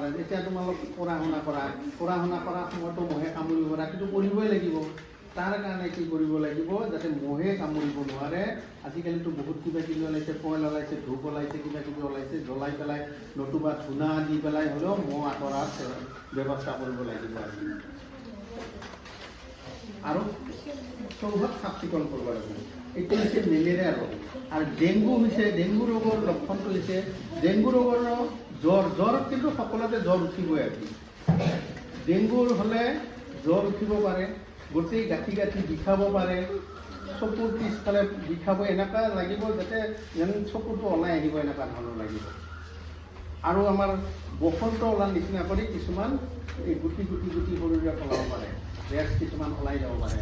নোৱাৰে। এতিয়া তোমালোক পঢ়া শুনা কৰা সময়তো মহে কামুৰিব, ৰাতিটো পঢ়িবই লাগিব। তাৰ কাৰণে কি কৰিব লাগিব, যাতে মহে কামুৰিব নোৱাৰে। আজিকালিতো বহুত কিবা কিবি ওলাইছে, কইল ওলাইছে, ধূপ ওলাইছে, কিবা কিবি ওলাইছে, জ্বলাই পেলাই নতুবা ধূনা দি পেলাই হ'লেও মহ আঁতৰাৰ ব্যৱস্থা কৰিব লাগিব। আৰু চৌহদ চাফ চিকুণ কৰিব লাগিব। এইটো হৈছে মেলেৰিয়া ৰোগ। আৰু ডেংগু হৈছে, ডেংগু ৰোগৰ লক্ষণটো হৈছে ডেংগু ৰোগৰ জ্বৰ কিন্তু সকলোতে জ্বৰ উঠিবই আজি। ডেংগুৰ হ'লে জ্বৰ উঠিব পাৰে, গোটেই গাঁঠি বিষাব পাৰে, চকুৰ পিছফালে বিষাব, এনেকুৱা লাগিব যাতে যেন চকুটো ওলাই আহিব, এনেকুৱা ধৰণৰ লাগিব। আৰু আমাৰ বসন্ত ওলাৰ নিচিনা কৰি কিছুমান এই গুটি শৰীৰে পেলাব পাৰে, ৰেছ কিছুমান ওলাই যাব পাৰে।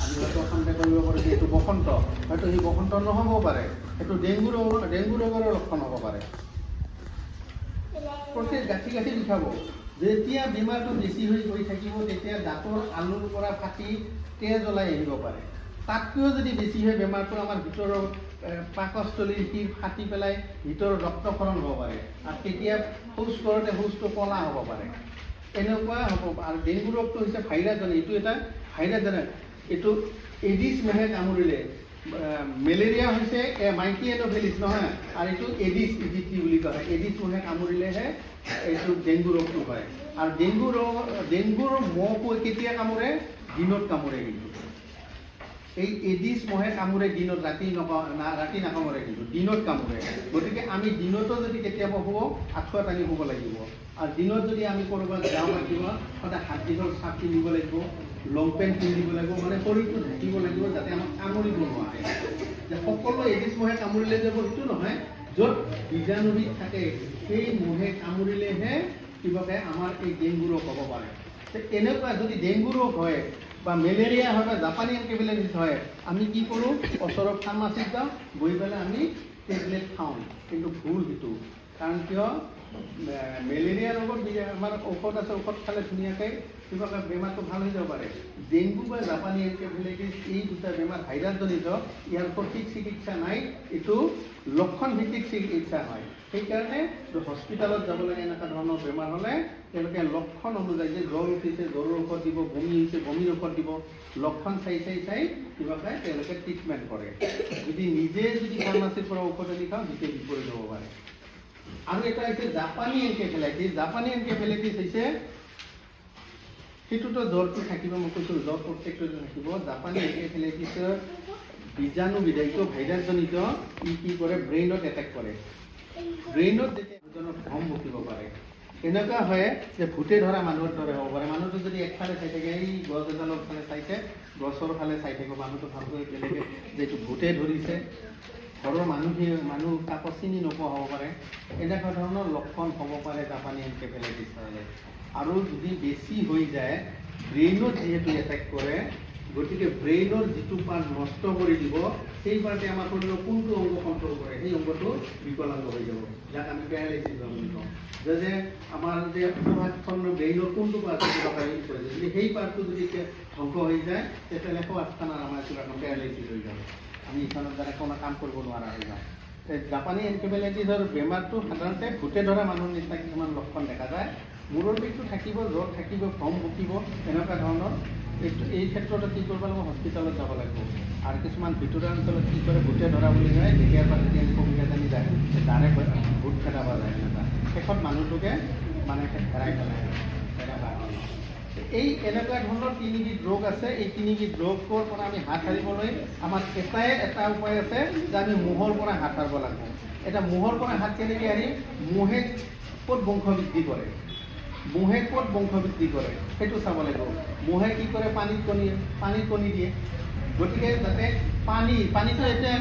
আমি হয়তো সন্দেহ কৰিব পাৰোঁ যে এইটো বসন্ত, হয়তো সেই বসন্ত নহ'ব পাৰে, সেইটো ডেংগু ৰোগৰ লক্ষণ হ'ব পাৰে। প্ৰত্যেক গাঁঠি বিষাব। যেতিয়া বেমাৰটো বেছি হৈ গৈ থাকিব, তেতিয়া দাঁতৰ আলুৰ পৰা ফাটি তেজ ওলাই আহিব পাৰে। তাতকৈও যদি বেছি হয় বেমাৰটো, আমাৰ ভিতৰৰ পাকস্থলীৰ শিৰ ফাটি পেলাই ভিতৰৰ ৰক্তক্ষৰণ হ'ব পাৰে। আৰু তেতিয়া শৌচ কৰোঁতে শৌচটো ক'লা হ'ব পাৰে, এনেকুৱা হ'ব। আৰু ডেংগু ৰোগটো হৈছে ভাইৰাছজনিত, এইটো এটা ভাইৰাছজনিত। এইটো এডিছ মহে কামুৰিলে, মেলেৰিয়া হৈছে মাইকী এন'ফেলিছ নহয়, আৰু এইটো এডিছ ইজিপ্টি বুলি কয়। এডিছ মহে কামুৰিলেহে এইটো ডেংগু ৰোগটো হয়। আৰু ডেংগুৰ মহটো কেতিয়া কামোৰে? দিনত কামোৰে। কিন্তু এই এডিছ মহে কামোৰে দিনত, ৰাতি নাকামোৰে, কিন্তু দিনত কামোৰে। গতিকে আমি দিনতো যদি কেতিয়াবা শুব, আঁঠুৱা টানি শুব লাগিব। আৰু দিনত যদি আমি ক'ৰবাত যাওঁ লাগিব, সদায় হাত দীঘল চাপ পিন্ধিব লাগিব, লং পেণ্ট পিন্ধিব লাগিব, মানে শৰীৰটো ঢাকিব লাগিব যাতে আমাক কামুৰিব নোৱাৰে। যে সকলো এডিছ মহে কামুৰিলে যাব সেইটো নহয়, য'ত বীজাণুবিধ থাকে সেই মহে কামুৰিলেহে কিবাকে আমাৰ এই ডেংগু ৰোগ হ'ব পাৰে। এনেকুৱা যদি ডেংগু ৰোগ হয় বা মেলেৰিয়া হয় বা জাপানী এনকেফেলাইটিছ হয়, আমি কি কৰোঁ? ওচৰৰ ফাৰ্মাচীত যাওঁ, গৈ পেলাই আমি টেবলেট খাওঁ। কিন্তু ভুল সেইটো। কাৰণ কিয়? মেলেৰিয়া ৰোগত আমাৰ ঔষধ আছে, ঔষধ খালে ধুনীয়াকৈ কিবাকে বেমাৰটো ভাল হৈ যাব পাৰে। ডেংগু বা জাপানী এনকেফেলাইটিছ এই দুটা বেমাৰ ভাইৰাছজনিত, ইয়াৰ সঠিক চিকিৎসা নাই, এইটো লক্ষণ ভিত্তিক চিকিৎসা হয়। সেইকাৰণে হস্পিটেলত যাব লাগে। এনেকুৱা ধৰণৰ বেমাৰ হ'লে তেওঁলোকে লক্ষণ অনুযায়ী, যে জ্বৰ উঠিছে জ্বৰৰ ঔষধ দিব, বমি হৈছে বমিৰ ঔষধ দিব, লক্ষণ চাই কিবাকে তেওঁলোকে ট্ৰিটমেণ্ট কৰে। যদি ফাৰ্মাচীৰ পৰা ঔষধ আনি খাওঁ, তেতিয়া বিপৰীত হ'ব পাৰে। আৰু এটা হৈছে জাপানী এনকেফেলাইটিছ। জাপানী এনকেফেলাইটিছ হৈছে, সেইটোতো জ্বৰটো থাকিব, মই কৈছোঁ জ্বৰ প্ৰত্যেকটো থাকিব। জাপানী এনকেফেলাইটিছৰ বীজাণুবিধ, এইটো ভাইৰাছজনিত, ই কি কৰে? ব্ৰেইনত এটেক কৰে। ব্ৰেইনত যেতিয়া এজনৰ ভ্ৰম বকিব পাৰে, এনেকুৱা হয় যে ভূতে ধৰা মানুহৰ দৰে হ'ব পাৰে। মানুহটো যদি একফালে চাই থাকে, এই গছ এডালৰ ফালে চাইছে, গছৰ ফালে চাই থাকিব, মানুহটো ভালকৈ বেলেগে যে এইটো ভূতে ধৰিছে। ঘৰৰ মানুহ কাকো চিনি নোপোৱা হ'ব পাৰে। এনেকুৱা ধৰণৰ লক্ষণ হ'ব পাৰে জাপানী এনকেফেলাইটিছ হ'লে। আৰু যদি বেছি হৈ যায়, ব্ৰেইনত যিহেতু এটেক কৰে, গতিকে ব্ৰেইনৰ যিটো পাৰ্ট নষ্ট কৰি দিব, সেই পাৰ্টে আমাৰ শৰীৰৰ কোনটো অংগ কণ্ট্ৰল কৰে, সেই অংগটো বিকলাংগ হৈ যাব, যাক আমি পেৰালাইচিছ বুলি কওঁ। যে আমাৰ যে ব্ৰেইনৰ কোনটো পাৰ্ট হেৰি কৰে, যদি সেই পাৰ্টটো যদি ধ্বংস হৈ যায়, তেতিয়াহ'লে আঠখানাৰ আমাৰ কিবা পেৰালাইচিছ হৈ যাব। আমি ইখনৰ দ্বাৰা কোনো কাম কৰিব নোৱাৰা হৈ যাওঁ। জাপানী এনকেফেলাইটিছৰ বেমাৰটো সাধাৰণতে ভূতে ধৰা মানুহৰ নিচিনা কিছুমান লক্ষণ দেখা যায়। মূৰৰ বিষটো থাকিব, জ্বৰ থাকিব, ভ্ৰম বকিব, এনেকুৱা ধৰণৰ। এই ক্ষেত্ৰত কি কৰিব লাগিব? হস্পিটেলত যাব লাগিব। আৰু কিছুমান ভিতৰুৱা অঞ্চলত কি কৰে? ভূতে ধৰা বুলি কয়, যেতিয়াৰ পৰা যেতিয়া কবিতা জানি যায়, তাৰে ভূত খেদাব যায়। এনেকুৱা শেষত মানুহটোকে মানে হেৰাই পেলাই। এই এনেকুৱা ধৰণৰ তিনিবিধ ৰোগ আছে। এই তিনিবিধ ৰোগৰ পৰা আমি হাত সাৰিবলৈ আমাৰ এটা উপায় আছে, যে আমি মহৰ পৰা হাত সাৰিব লাগিব। এতিয়া মহৰ পৰা হাত কেনেকৈ সাৰিম? মহে ক'ত বংশবৃদ্ধি কৰে, সেইটো চাব লাগিব। মহে কি কৰে? পানীত কণী দিয়ে। গতিকে যাতে পানীটো এতিয়া